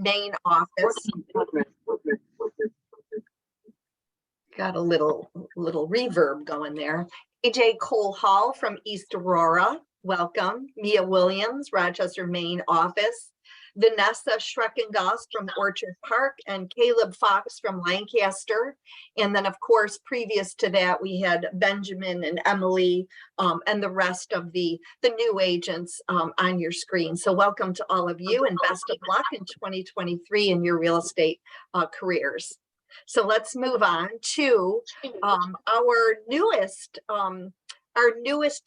main office. Got a little reverb going there. AJ Cole Hall from East Aurora, welcome. Mia Williams, Rochester main office. Vanessa Schreckengast from Orchard Park, and Caleb Fox from Lancaster. And then, of course, previous to that, we had Benjamin and Emily and the rest of the new agents on your screen. So welcome to all of you, and best of luck in 2023 in your real estate careers. So let's move on to our newest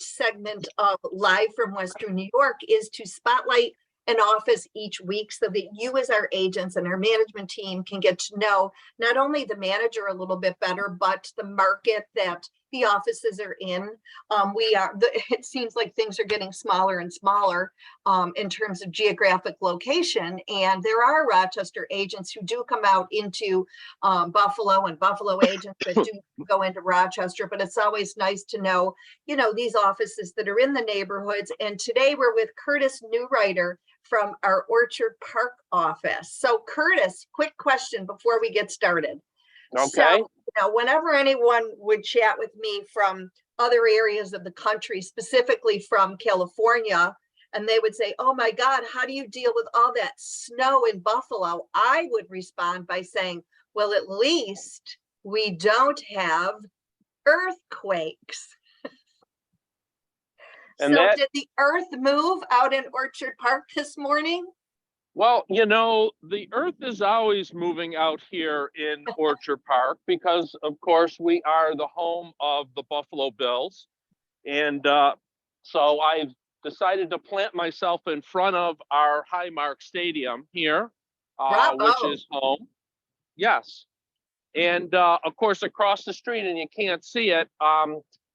segment of Live from Western New York is to spotlight an office each week so that you as our agents and our management team can get to know not only the manager a little bit better, but the market that the offices are in. It seems like things are getting smaller and smaller in terms of geographic location. And there are Rochester agents who do come out into Buffalo, and Buffalo agents that do go into Rochester, but it's always nice to know, these offices that are in the neighborhoods. And today we're with Curtis Newrider from our Orchard Park office. So Curtis, quick question before we get started. Okay. So, whenever anyone would chat with me from other areas of the country, specifically from California, and they would say, oh my God, how do you deal with all that snow in Buffalo? I would respond by saying, well, at least we don't have earthquakes. And so did the earth move out in Orchard Park this morning? Well, the earth is always moving out here in Orchard Park because, of course, we are the home of the Buffalo Bills. And so I've decided to plant myself in front of our Highmark Stadium here, which is home. Yes. And, of course, across the street, and you can't see it,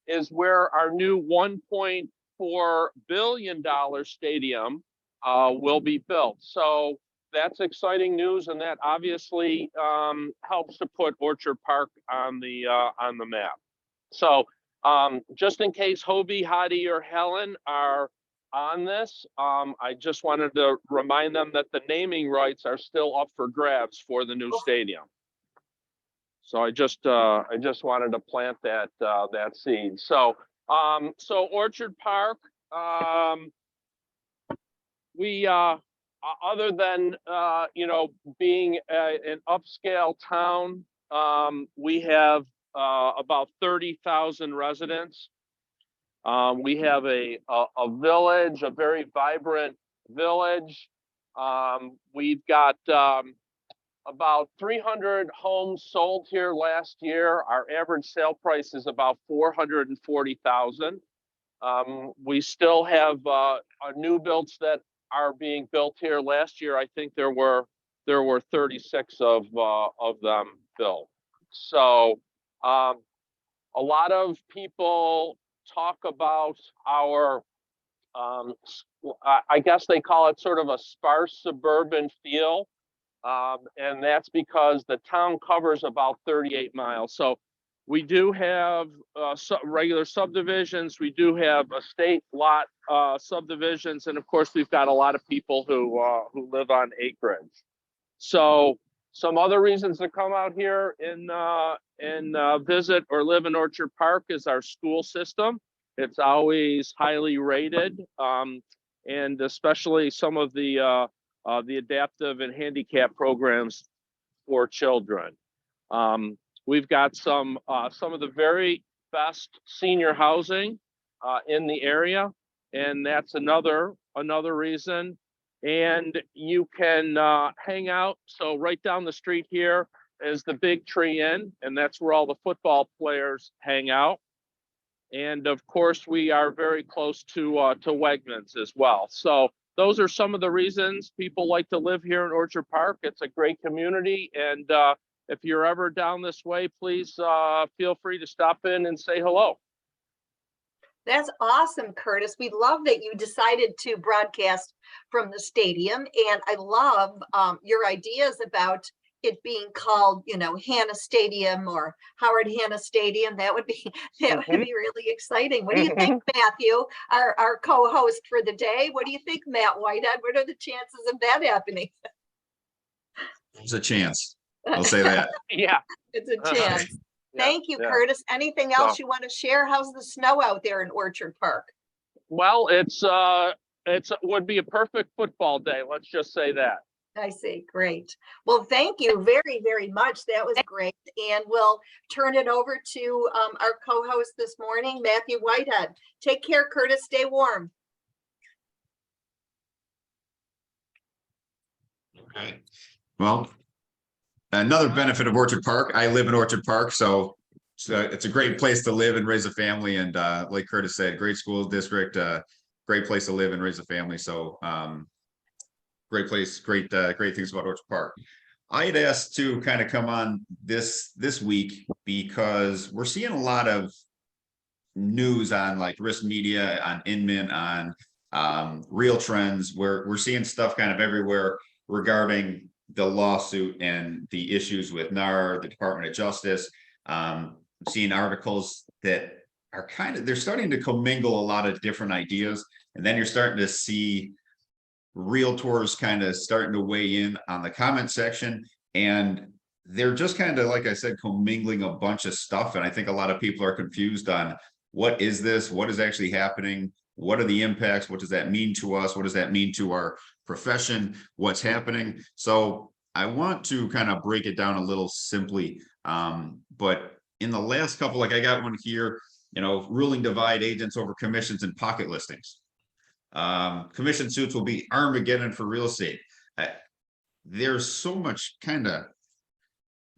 is where our new $1.4 billion stadium will be built. So that's exciting news, and that obviously helps to put Orchard Park on the map. So just in case Hobie, Hadi, or Helen are on this, I just wanted to remind them that the naming rights are still up for grabs for the new stadium. So I just wanted to plant that seed. So Orchard Park. We other than being an upscale town, we have about 30,000 residents. We have a village, a very vibrant village. We've got about 300 homes sold here last year. Our average sale price is about $440,000. We still have new builds that are being built here. Last year, I think there were 36 of them built. So a lot of people talk about our, I guess they call it sort of a sparse suburban feel. And that's because the town covers about 38 miles. So we do have regular subdivisions. We do have estate lot subdivisions, and of course, we've got a lot of people who live on acreage. So some other reasons to come out here and visit or live in Orchard Park is our school system. It's always highly rated, and especially some of the adaptive and handicap programs for children. We've got some of the very best senior housing in the area, and that's another reason. And you can hang out. So right down the street here is the Big Tree Inn, and that's where all the football players hang out. And of course, we are very close to Wegmans as well. So those are some of the reasons people like to live here in Orchard Park. It's a great community, and if you're ever down this way, please feel free to stop in and say hello. That's awesome, Curtis. We love that you decided to broadcast from the stadium. And I love your ideas about it being called, Hanna Stadium or Howard Hanna Stadium. That would be really exciting. What do you think, Matthew, our co-host for the day? What do you think, Matt Whitehead? What are the chances of that happening? There's a chance. I'll say that. Yeah. It's a Uh-huh. chance. Yeah, Thank you, yeah. Curtis. Anything else So- you want to share? How's the snow out there in Orchard Park? Well, would be a perfect football day. Let's just say that. I see. Great. Well, thank you very, very much. That was great. And we'll turn it over to our co-host this morning, Matthew Whitehead. Take care, Curtis. Stay warm. Right. Well, another benefit of Orchard Park, I live in Orchard Park, so it's a great place to live and raise a family. And like Curtis said, great school district, great place to live and raise a family. So great place, great things about Orchard Park. I had asked to kind of come on this week because we're seeing a lot of news on like risk media, on Inman, on Real Trends, where we're seeing stuff kind of everywhere regarding the lawsuit and the issues with NAR, the Department of Justice. Seeing articles that are they're starting to commingle a lot of different ideas. And then you're starting to see realtors kind of starting to weigh in on the comment section. And they're just kind of, like I said, commingling a bunch of stuff. And I think a lot of people are confused on what is this? What is actually happening? What are the impacts? What does that mean to us? What does that mean to our profession? What's happening? So I want to kind of break it down a little simply. But in the last couple, like I got one here, ruling divide agents over commissions and pocket listings. Commission suits will be Armageddon for real estate. There's so much kind of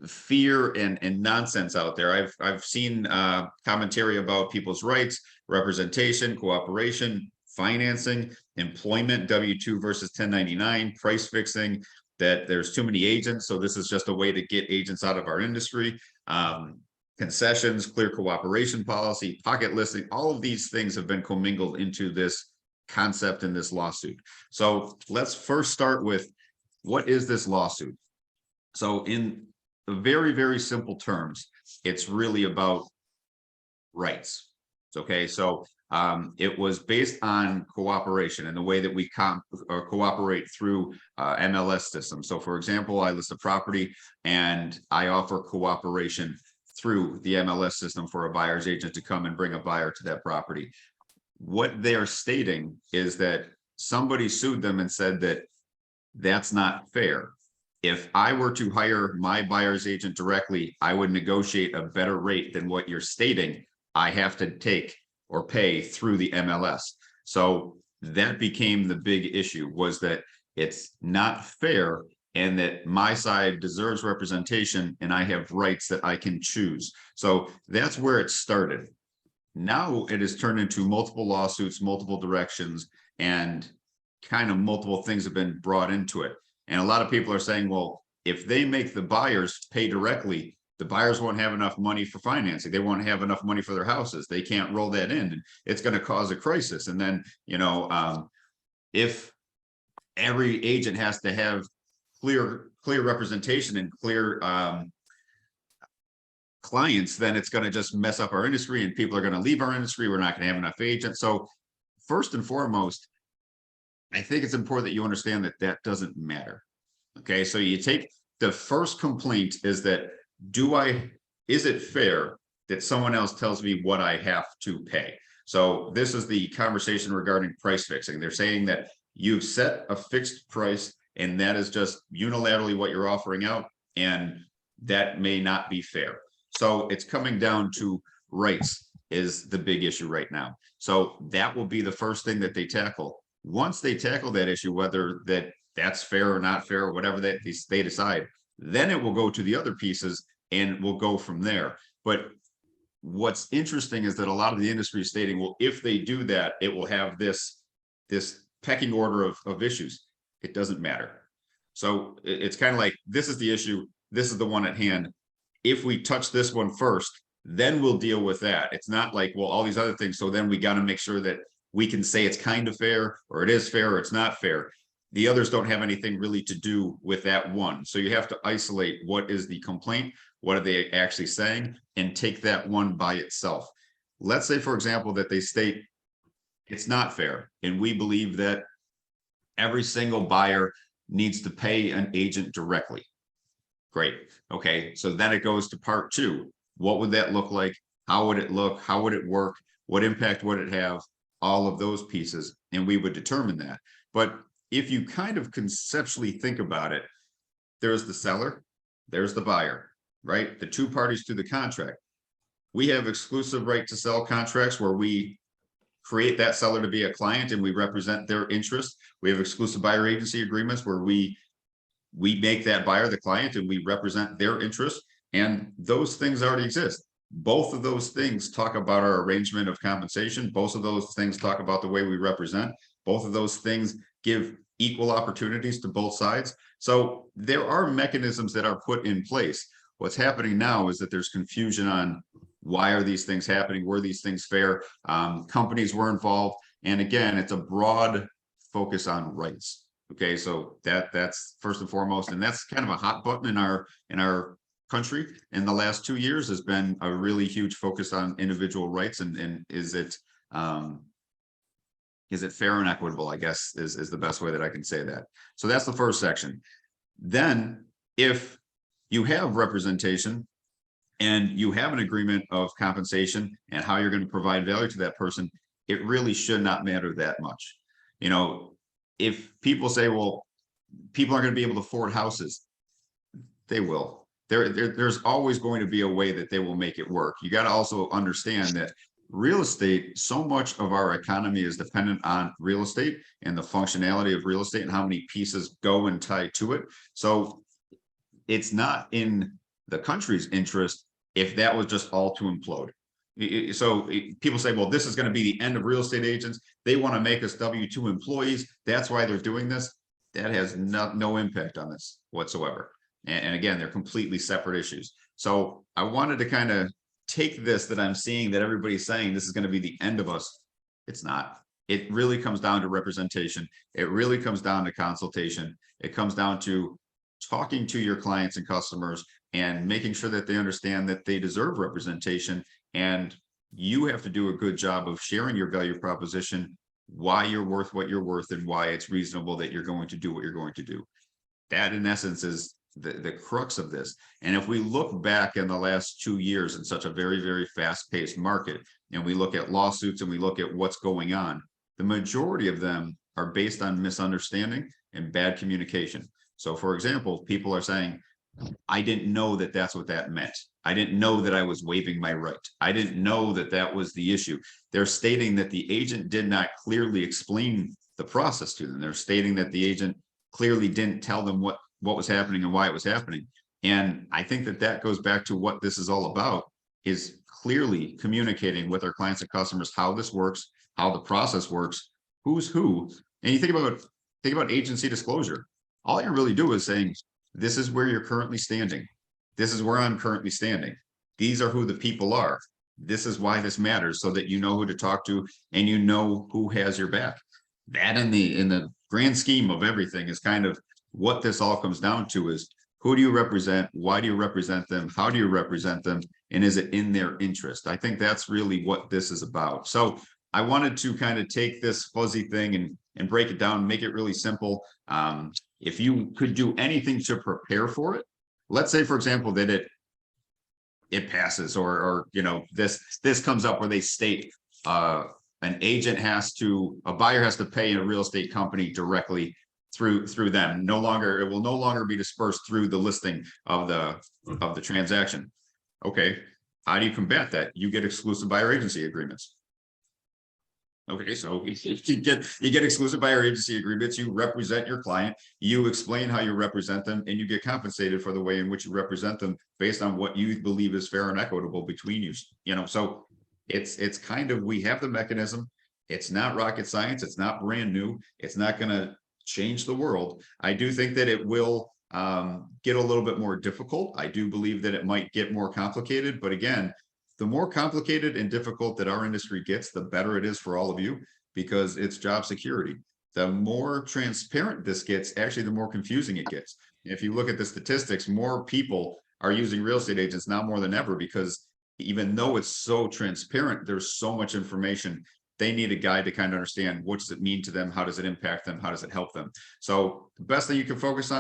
fear and nonsense out there. I've seen commentary about people's rights, representation, cooperation, financing, employment, W-2 versus 1099, price fixing, that there's too many agents, so this is just a way to get agents out of our industry. Concessions, clear cooperation policy, pocket listing, all of these things have been commingled into this concept in this lawsuit. So let's first start with, what is this lawsuit? So in very, very simple terms, it's really about rights. Okay, so it was based on cooperation and the way that we cooperate through MLS system. So for example, I list a property and I offer cooperation through the MLS system for a buyer's agent to come and bring a buyer to that property. What they're stating is that somebody sued them and said that that's not fair. If I were to hire my buyer's agent directly, I would negotiate a better rate than what you're stating I have to take or pay through the MLS. So that became the big issue, was that it's not fair and that my side deserves representation and I have rights that I can choose. So that's where it started. Now it has turned into multiple lawsuits, multiple directions, and kind of multiple things have been brought into it. And a lot of people are saying, well, if they make the buyers pay directly, the buyers won't have enough money for financing. They won't have enough money for their houses. They can't roll that in. And it's going to cause a crisis. And then, if every agent has to have clear representation and clear clients, then it's going to just mess up our industry and people are going to leave our industry. We're not going to have enough agents. So first and foremost, I think it's important that you understand that that doesn't matter. Okay, so you take the first complaint is that, is it fair that someone else tells me what I have to pay? So this is the conversation regarding price fixing. They're saying that you've set a fixed price and that is just unilaterally what you're offering out, and that may not be fair. So it's coming down to rights is the big issue right now. So that will be the first thing that they tackle. Once they tackle that issue, whether that's fair or not fair, or whatever that they decide, then it will go to the other pieces and we'll go from there. But what's interesting is that a lot of the industry is stating, well, if they do that, it will have this pecking order of issues. It doesn't matter. So it's kind of like, this is the issue. This is the one at hand. If we touch this one first, then we'll deal with that. It's not like, well, all these other things. So then we got to make sure that we can say it's kind of fair, or it is fair, or it's not fair. The others don't have anything really to do with that one. So you have to isolate what is the complaint, what are they actually saying, and take that one by itself. Let's say, for example, that they state it's not fair, and we believe that every single buyer needs to pay an agent directly. Great. Okay, so then it goes to part two. What would that look like? How would it look? How would it work? What impact would it have? All of those pieces, and we would determine that. But if you kind of conceptually think about it, there's the seller, there's the buyer, right? The two parties to the contract. We have exclusive right to sell contracts where we create that seller to be a client and we represent their interest. We have exclusive buyer agency agreements where we make that buyer the client and we represent their interest, and those things already exist. Both of those things talk about our arrangement of compensation. Both of those things talk about the way we represent. Both of those things give equal opportunities to both sides. So there are mechanisms that are put in place. What's happening now is that there's confusion on why are these things happening? Were these things fair? Companies were involved. And again, it's a broad focus on rights. Okay, so that's first and foremost, and that's kind of a hot button in our country in the last 2 years has been a really huge focus on individual rights and is it fair and equitable, I guess is the best way that I can say that. So that's the first section. Then if you have representation and you have an agreement of compensation and how you're going to provide value to that person, it really should not matter that much. You know, if people say, well, people aren't going to be able to afford houses, they will. There's always going to be a way that they will make it work. You got to also understand that real estate, so much of our economy is dependent on real estate and the functionality of real estate and how many pieces go and tie to it. So it's not in the country's interest if that was just all to implode. So people say, well, this is going to be the end of real estate agents. They want to make us W-2 employees. That's why they're doing this. That has no impact on this whatsoever. And again, they're completely separate issues. So I wanted to kind of take this that I'm seeing that everybody's saying this is going to be the end of us. It's not. It really comes down to representation. It really comes down to consultation. It comes down to talking to your clients and customers and making sure that they understand that they deserve representation. And you have to do a good job of sharing your value proposition, why you're worth what you're worth, and why it's reasonable that you're going to do what you're going to do. That, in essence, is the crux of this. And if we look back in the last 2 years in such a very, very fast-paced market, and we look at lawsuits and we look at what's going on, the majority of them are based on misunderstanding and bad communication. So, for example, people are saying, I didn't know that that's what that meant. I didn't know that I was waiving my right. I didn't know that that was the issue. They're stating that the agent did not clearly explain the process to them. They're stating that the agent clearly didn't tell them what was happening and why it was happening. And I think that that goes back to what this is all about, is clearly communicating with our clients and customers how this works, how the process works, who's who. And you think about agency disclosure. All you really do is saying, this is where you're currently standing. This is where I'm currently standing. These are who the people are. This is why this matters, so that you know who to talk to and you know who has your back. That in the grand scheme of everything is kind of what this all comes down to, is who do you represent? Why do you represent them? How do you represent them? And is it in their interest? I think that's really what this is about. So I wanted to kind of take this fuzzy thing and break it down, make it really simple. If you could do anything to prepare for it, let's say, for example, that it passes, or you know, this comes up where they state a buyer has to pay a real estate company directly through them. It will no longer be dispersed through the listing of the transaction. Okay, how do you combat that? You get exclusive buyer agency agreements. Okay, so you get exclusive buyer agency agreements, you represent your client, you explain how you represent them, and you get compensated for the way in which you represent them based on what you believe is fair and equitable between you. You know, so it's kind of, we have the mechanism. It's not rocket science, it's not brand new, it's not going to change the world. I do think that it will get a little bit more difficult. I do believe that it might get more complicated, but again, the more complicated and difficult that our industry gets, the better it is for all of you, because it's job security. The more transparent this gets, actually, the more confusing it gets. If you look at the statistics, more people are using real estate agents now more than ever, because even though it's so transparent, there's so much information. They need a guide to kind of understand what does it mean to them, how does it impact them, how does it help them. So the best thing you can focus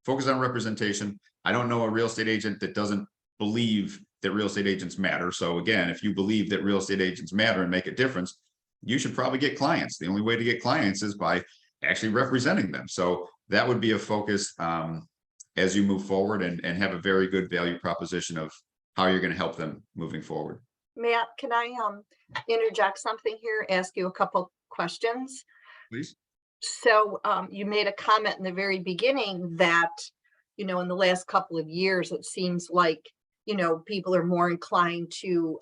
focus on representation. I don't know a real estate agent that doesn't believe that real estate agents matter. So again, if you believe that real estate agents matter and make a difference, you should probably get clients. The only way to get clients is by actually representing them. So that would be a focus as you move forward, and have a very good value proposition of how you're going to help them moving forward. Matt, can I interject something here, ask you a couple questions? Please. So you made a comment in the very beginning that, in the last couple of years, it seems like, people are more inclined to,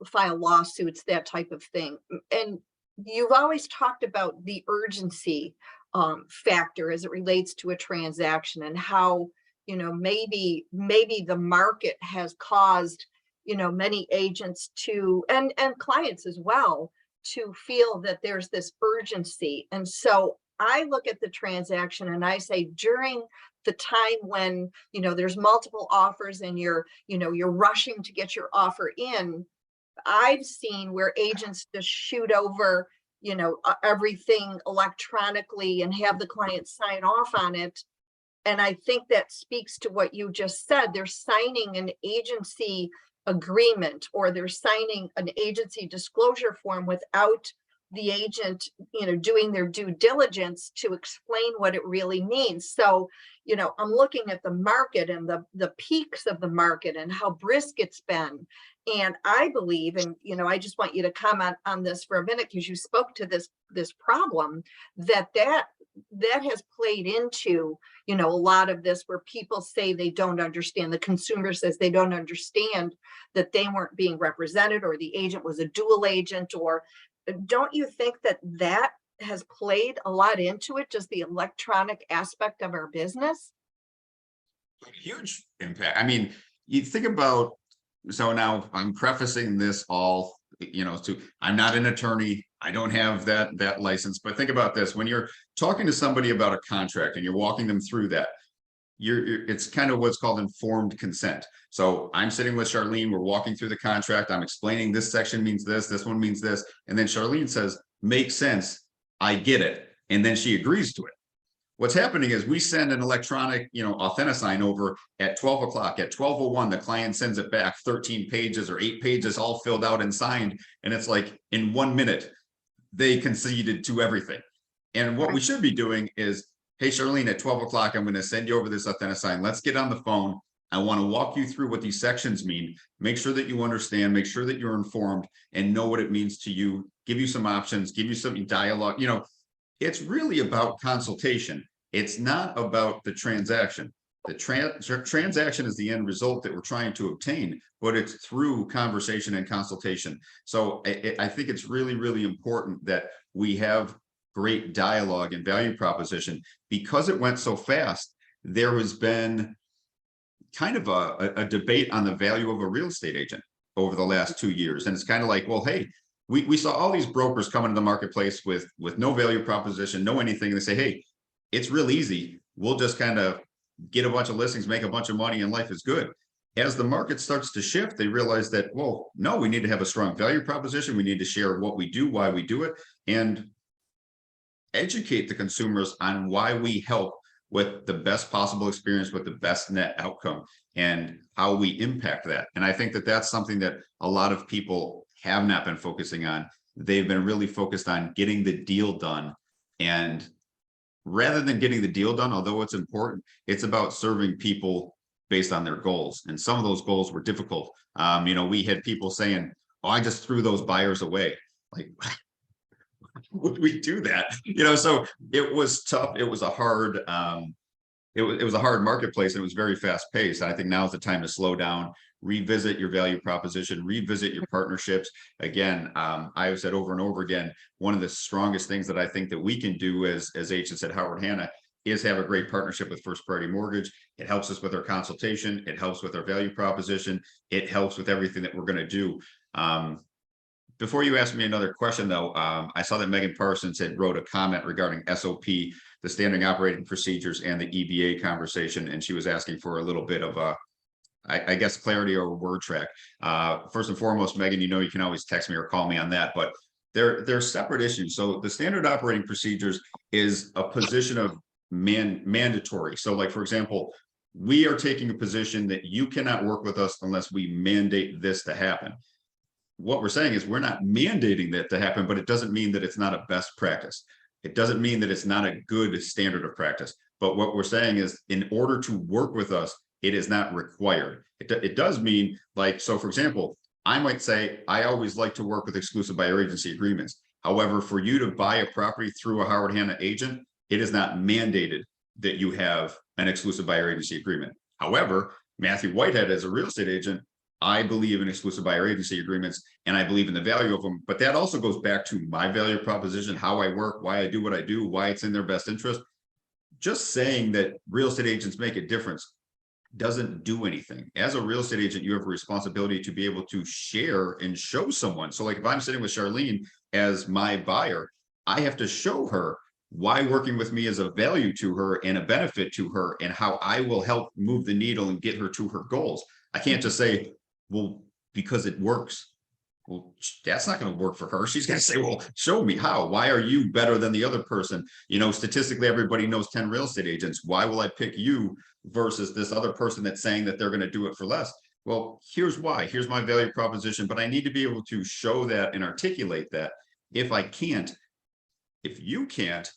file lawsuits, that type of thing. And you've always talked about the urgency factor as it relates to a transaction, and how, maybe the market has caused, many agents to, and clients as well, to feel that there's this urgency. And so I look at the transaction and I say, during the time when, there's multiple offers and you're rushing to get your offer in, I've seen where agents just shoot over, everything electronically and have the client sign off on it. And I think that speaks to what you just said. They're signing an agency agreement, or they're signing an agency disclosure form without the agent, doing their due diligence to explain what it really means. So, I'm looking at the market and the peaks of the market and how brisk it's been. And I believe, and, I just want you to comment on this for a minute, because you spoke to this problem, that has played into, a lot of this, where people say they don't understand, the consumer says they don't understand that they weren't being represented, or the agent was a dual agent. Or don't you think that has played a lot into it, just the electronic aspect of our business? Huge impact. I mean, you think about, so now I'm prefacing this all, to, I'm not an attorney. I don't have that license, but think about this. When you're talking to somebody about a contract and you're walking them through that, it's kind of what's called informed consent. So I'm sitting with Charlene, we're walking through the contract. I'm explaining this section means this one means this. And then Charlene says, makes sense. I get it. And then she agrees to it. What's happening is we send an electronic, authentisign over at 12 o'clock. At 12:01, the client sends it back, 13 pages or 8 pages, all filled out and signed. And it's like, in 1 minute, they conceded to everything. And what we should be doing is, hey, Charlene, at 12 o'clock, I'm going to send you over this authentisign. Let's get on the phone. I want to walk you through what these sections mean. Make sure that you understand, make sure that you're informed and know what it means to you, give you some options, give you some dialogue. It's really about consultation. It's not about the transaction. The transaction is the end result that we're trying to obtain, but it's through conversation and consultation. So I think it's really, really important that we have great dialogue and value proposition. Because it went so fast, there has been kind of a debate on the value of a real estate agent over the last 2 years. And it's kind of like, well, hey, we saw all these brokers come into the marketplace with no value proposition, no anything. And they say, hey, it's real easy. We'll just kind of get a bunch of listings, make a bunch of money, and life is good. As the market starts to shift, they realize that, well, no, we need to have a strong value proposition. We need to share what we do, why we do it, and educate the consumers on why we help with the best possible experience, with the best net outcome, and how we impact that. And I think that that's something that a lot of people have not been focusing on. They've been really focused on getting the deal done. And rather than getting the deal done, although it's important, it's about serving people based on their goals. And some of those goals were difficult. We had people saying, oh, I just threw those buyers away. Like, would we do that? So it was tough. It was a hard, it was a hard marketplace, and it was very fast paced. And I think now is the time to slow down, revisit your value proposition, revisit your partnerships. Again, I've said over and over again, one of the strongest things that I think that we can do as agents at Howard Hanna is have a great partnership with First Priority Mortgage. It helps us with our consultation. It helps with our value proposition. It helps with everything that we're going to do. Before you ask me another question, though, I saw that Megan Parsons had wrote a comment regarding SOP, the standard operating procedures, and the EBA conversation, and she was asking for a little bit of I guess clarity or word track. First and foremost, Megan, you can always text me or call me on that, but they're separate issues. So the standard operating procedures is a position of mandatory. So like, for example, we are taking a position that you cannot work with us unless we mandate this to happen. What we're saying is we're not mandating that to happen, but it doesn't mean that it's not a best practice. It doesn't mean that it's not a good standard of practice. But what we're saying is in order to work with us, it is not required. It does mean, like, so for example, I might say, I always like to work with exclusive buyer agency agreements. However, for you to buy a property through a Howard Hanna agent, it is not mandated that you have an exclusive buyer agency agreement. However, Matthew Whitehead, as a real estate agent, I believe in exclusive buyer agency agreements and I believe in the value of them. But that also goes back to my value proposition, how I work, why I do what I do, why it's in their best interest. Just saying that real estate agents make a difference doesn't do anything. As a real estate agent, you have a responsibility to be able to share and show someone. So like if I'm sitting with Charlene as my buyer, I have to show her why working with me is a value to her and a benefit to her and how I will help move the needle and get her to her goals. I can't just say, well, because it works. Well, that's not going to work for her. She's going to say, well, show me how. Why are you better than the other person? You know, statistically, everybody knows 10 real estate agents. Why will I pick you versus this other person that's saying that they're going to do it for less? Well, here's why. Here's my value proposition, but I need to be able to show that and articulate that. If I can't, if you can't,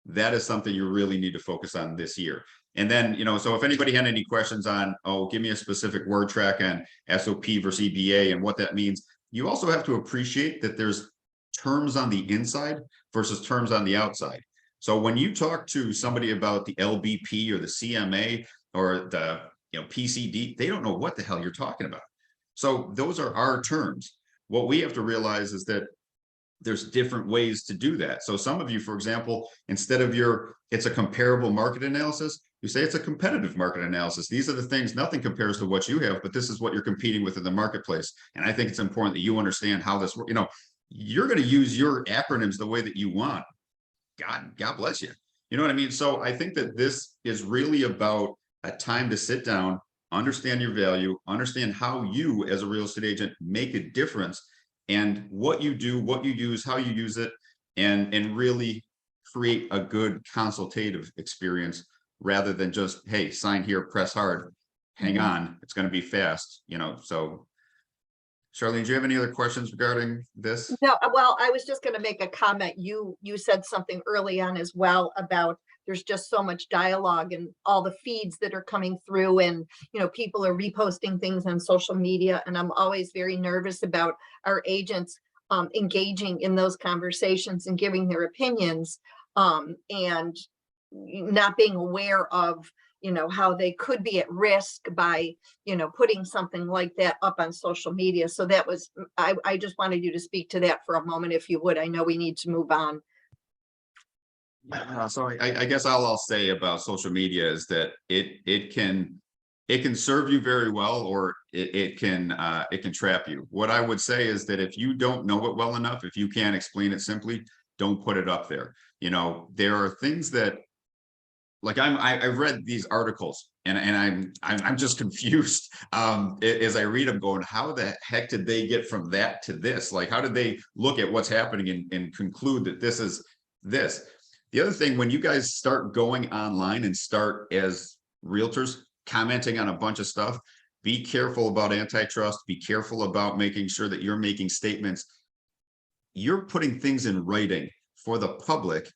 that is something you really need to focus on this year. And then, you know, so if anybody had any questions on, oh, give me a specific word track on SOP versus EBA and what that means, you also have to appreciate that there's terms on the inside versus terms on the outside. So when you talk to somebody about the LBP or the CMA or the PCD, they don't know what the hell you're talking about. So those are our terms. What we have to realize is that there's different ways to do that. So some of you, for example, instead of it's a comparable market analysis, you say it's a competitive market analysis. These are the things, nothing compares to what you have, but this is what you're competing with in the marketplace. And I think it's important that you understand how this works. You know, you're going to use your acronyms the way that you want. God bless you. You know what I mean? So I think that this is really about a time to sit down, understand your value, understand how you as a real estate agent make a difference and what you do, what you use, how you use it, and really create a good consultative experience rather than just, hey, sign here, press hard, hang on, it's going to be fast, you know. So Charlene, do you have any other questions regarding this? No, well, I was just going to make a comment. You said something early on as well about there's just so much dialogue and all the feeds that are coming through, and you know, people are reposting things on social media, and I'm always very nervous about our agents engaging in those conversations and giving their opinions and not being aware of, you know, how they could be at risk by, you know, putting something like that up on social media. So that was, I just wanted you to speak to that for a moment, if you would. I know we need to move on. So I guess all I'll say about social media is that it can serve you very well, or it can trap you. What I would say is that if you don't know it well enough, if you can't explain it simply, don't put it up there. You know, there are things that, like I've read these articles and I'm just confused as I read them, going, how the heck did they get from that to this? Like, how did they look at what's happening and conclude that this is this? The other thing, when you guys start going online and start as realtors commenting on a bunch of stuff, be careful about antitrust, be careful about making sure that you're making statements. You're putting things in writing for the public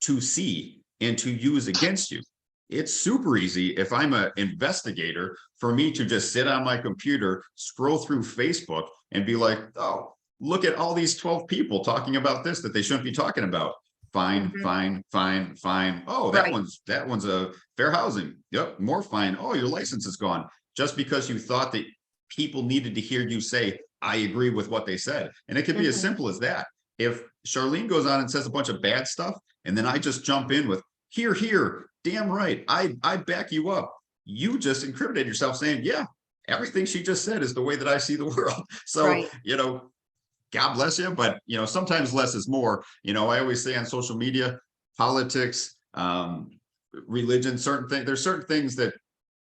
to see and to use against you. It's super easy, if I'm an investigator, for me to just sit on my computer, scroll through Facebook and be like, oh, look at all these 12 people talking about this that they shouldn't be talking about. Fine, fine. Oh, that one's a fair housing. Yep, more fine. Oh, your license is gone. Just because you thought that people needed to hear you say, I agree with what they said. And it could be as simple as that. If Charlene goes on and says a bunch of bad stuff, and then I just jump in with, here, damn right, I back you up. You just incriminate yourself saying, yeah, everything she just said is the way that I see the world. So, you know, God bless you, but you know, sometimes less is more. You know, I always say on social media, politics, religion, there's certain things that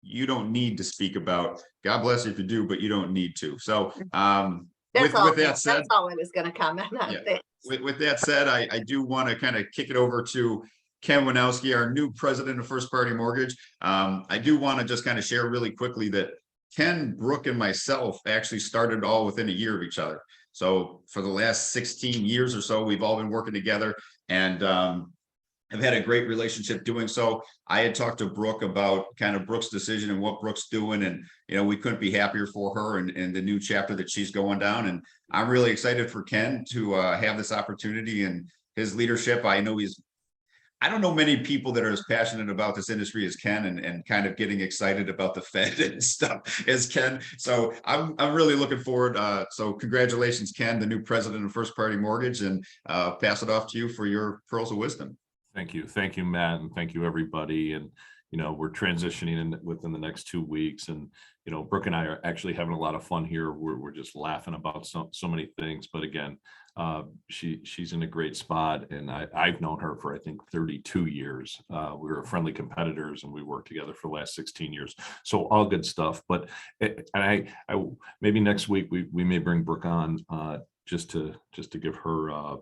you don't need to speak about. God bless you if you do, but you don't need to. So with that said, that's all I was going to comment on. Yeah, with that said, I do want to kind of kick it over to Ken Winowski, our new president of First Party Mortgage. I do want to just kind of share really quickly that Ken, Brooke, and myself actually started all within a year of each other. So for the last 16 years or so, we've all been working together, and I've had a great relationship doing so. I had talked to Brooke about kind of Brooke's decision and what Brooke's doing, and we couldn't be happier for her and the new chapter that she's going down. And I'm really excited for Ken to have this opportunity and his leadership. I don't know many people that are as passionate about this industry as Ken, and kind of getting excited about the Fed and stuff as Ken. So I'm really looking forward. So congratulations, Ken, the new president of First Party Mortgage, and pass it off to you for your pearls of wisdom. Thank you, Matt, and thank you, everybody. And we're transitioning within the next 2 weeks, and Brooke and I are actually having a lot of fun here. We're just laughing about so many things. But again, she's in a great spot, and I've known her for I think 32 years. We were friendly competitors, and we worked together for the last 16 years. So all good stuff. But I maybe next week we may bring Brooke on just to give her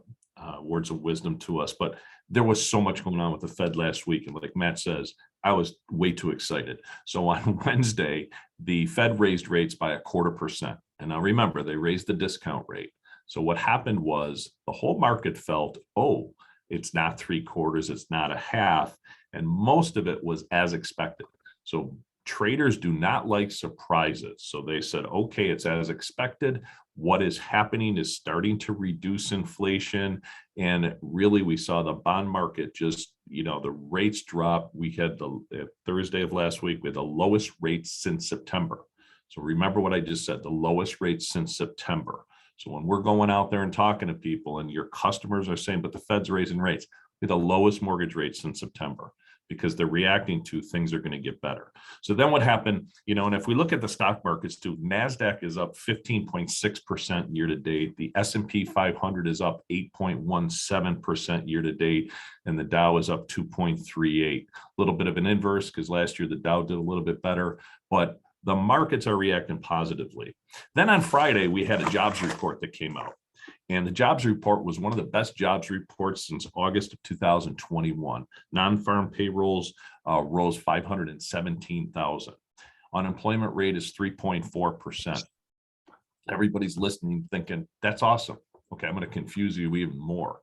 words of wisdom to us. But there was so much going on with the Fed last week, and like Matt says, I was way too excited. So on Wednesday, the Fed raised rates by 0.25%. And now remember, they raised the discount rate. So what happened was the whole market felt, oh, it's not 3/4, it's not a half. And most of it was as expected. So traders do not like surprises. So they said, okay, it's as expected. What is happening is starting to reduce inflation. And really, we saw the bond market just, the rates drop. We had Thursday of last week, we had the lowest rates since September. So remember what I just said, the lowest rates since September. So when we're going out there and talking to people and your customers are saying, but the Fed's raising rates, we had the lowest mortgage rates since September, because they're reacting to things are going to get better. So then what happened, and if we look at the stock markets too, NASDAQ is up 15.6% year to date. The S&P 500 is up 8.17% year to date. And the Dow is up 2.38. A little bit of an inverse, because last year the Dow did a little bit better, but the markets are reacting positively. Then on Friday, we had a jobs report that came out. And the jobs report was one of the best jobs reports since August of 2021. Non-farm payrolls rose 517,000. Unemployment rate is 3.4%. Everybody's listening thinking, that's awesome. Okay, I'm going to confuse you even more.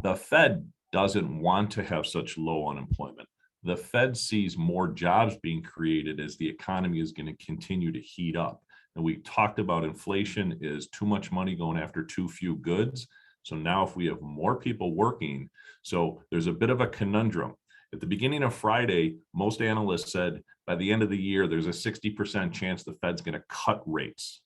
The Fed doesn't want to have such low unemployment. The Fed sees more jobs being created as the economy is going to continue to heat up. And we talked about inflation is too much money going after too few goods. So now if we have more people working, so there's a bit of a conundrum. At the beginning of Friday, most analysts said by the end of the year, there's a 60% chance the Fed's going to cut rates.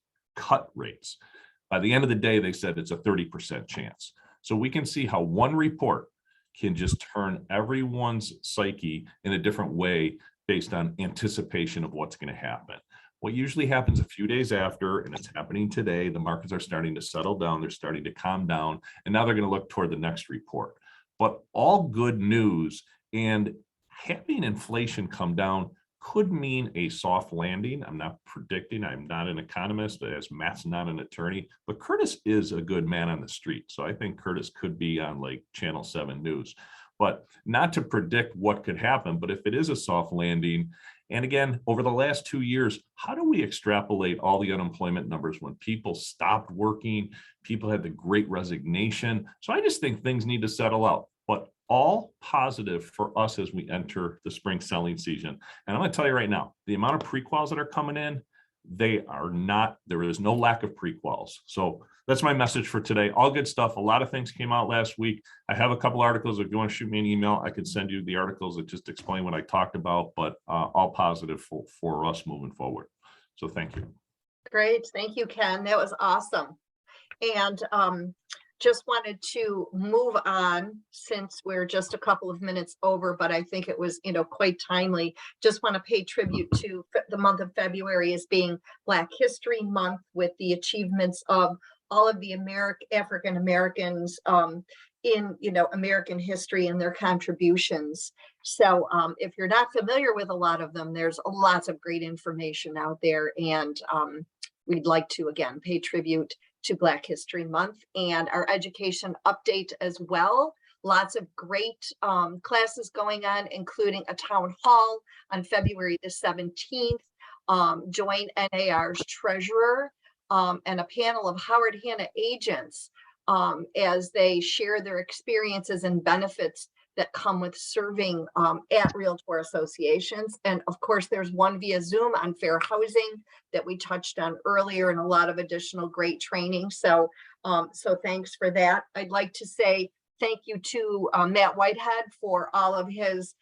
By the end of the day, they said it's a 30% chance. So we can see how one report can just turn everyone's psyche in a different way based on anticipation of what's going to happen. What usually happens a few days after, and it's happening today, the markets are starting to settle down, they're starting to calm down, and now they're going to look toward the next report. But all good news, and having inflation come down could mean a soft landing. I'm not predicting, I'm not an economist, as Matt's not an attorney, but Curtis is a good man on the street. So I think Curtis could be on like Channel 7 News. But not to predict what could happen, but if it is a soft landing, and again, over the last 2 years, how do we extrapolate all the unemployment numbers when people stopped working, people had the great resignation? So I just think things need to settle out, but all positive for us as we enter the spring selling season. And I'm going to tell you right now, the amount of prequals that are coming in, there is no lack of prequals. So that's my message for today. All good stuff. A lot of things came out last week. I have a couple articles. If you want to shoot me an email, I could send you the articles that just explain what I talked about, but all positive for us moving forward. So thank you. Great. Thank you, Ken. That was awesome. And just wanted to move on since we're just a couple of minutes over, but I think it was, quite timely. Just want to pay tribute to the month of February as being Black History Month, with the achievements of all of the African Americans in, American history and their contributions. So if you're not familiar with a lot of them, there's lots of great information out there. And we'd like to, again, pay tribute to Black History Month, and our education update as well. Lots of great classes going on, including a town hall on February the 17th. Join NAR's treasurer and a panel of Howard Hanna agents as they share their experiences and benefits that come with serving at Realtor associations. And of course, there's one via Zoom on fair housing that we touched on earlier, and a lot of additional great training. So, so thanks for that. I'd like to say thank you to Matt Whitehead for all of his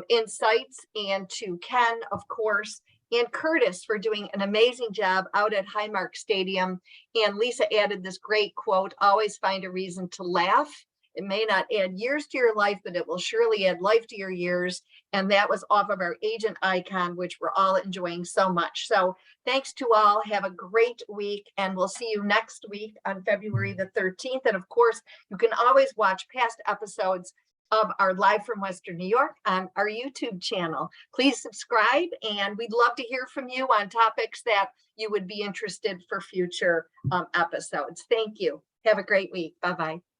insights, and to Ken, of course, and Curtis for doing an amazing job out at Highmark Stadium. And Lisa added this great quote, always find a reason to laugh. It may not add years to your life, but it will surely add life to your years. And that was off of our agent icon, which we're all enjoying so much. So thanks to all. Have a great week, and we'll see you next week on February the 13th. And of course, you can always watch past episodes of our Live from Western New York on our YouTube channel. Please subscribe, and we'd love to hear from you on topics that you would be interested for future episodes. Thank you. Have a great week. Bye-bye.